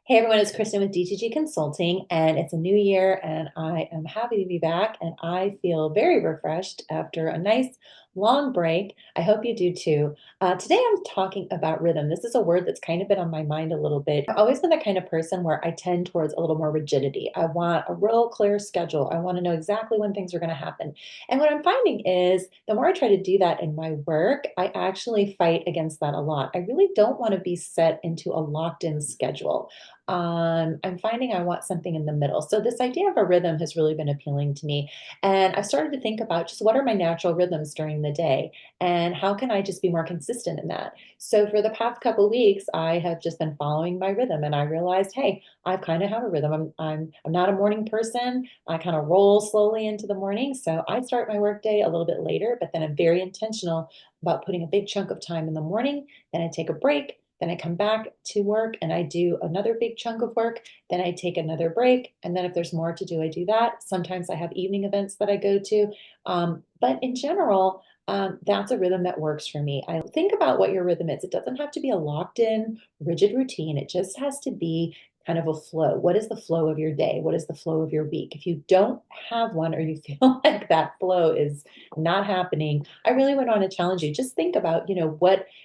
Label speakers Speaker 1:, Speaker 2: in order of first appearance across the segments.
Speaker 1: Hey everyone, it's Kristen with DTG Consulting, and it's a new year, and I am happy to be back. And I feel very refreshed after a nice long break. I hope you do too. Today I'm talking about rhythm. This is a word that's kind of been on my mind a little bit. I've always been the kind of person where I tend towards a little more rigidity. I want a real clear schedule. I want to know exactly when things are going to happen. And what I'm finding is the more I try to do that in my work, I actually fight against that a lot. I really don't want to be set into a locked in schedule. I'm finding I want something in the middle. So this idea of a rhythm has really been appealing to me. And I've started to think about just what are my natural rhythms during the day and how can I just be more consistent in that? So for the past couple of weeks, I have just been following my rhythm and I realized, hey, I kind of have a rhythm. I'm not a morning person. I kind of roll slowly into the morning. So I start my workday a little bit later, but then I'm very intentional about putting a big chunk of time in the morning. Then I take a break. Then I come back to work and I do another big chunk of work. Then I take another break. And then if there's more to do, I do that. Sometimes I have evening events that I go to. But in general, that's a rhythm that works for me. I think about what your rhythm is. It doesn't have to be a locked in, rigid routine. It just has to be kind of a flow. What is the flow of your day? What is the flow of your week? If you don't have one or you feel like that flow is not happening, I really would want to challenge you. Just think about,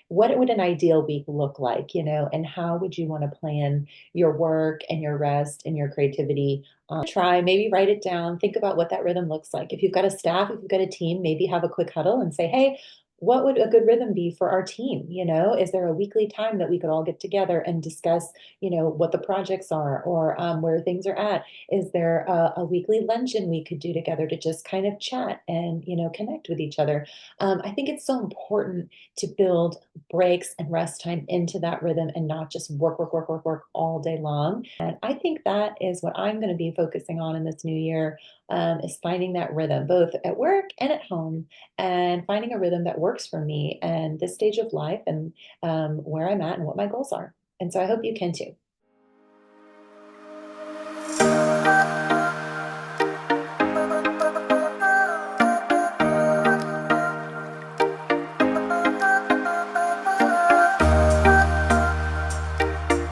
Speaker 1: what would an ideal week look like, and how would you want to plan your work and your rest and your creativity? Try, maybe write it down, think about what that rhythm looks like. If you've got a staff, if you've got a team, maybe have a quick huddle and say, hey, what would a good rhythm be for our team? Is there a weekly time that we could all get together and discuss, what the projects are or where things are at? Is there a weekly luncheon we could do together to just kind of chat and, connect with each other? I think it's so important to build breaks and rest time into that rhythm and not just work, work, work, work, work all day long. And I think that is what I'm going to be focusing on in this new year, is finding that rhythm, both at work and at home, and finding a rhythm that works for me and this stage of life and where I'm at and what my goals are. And so I hope you can too.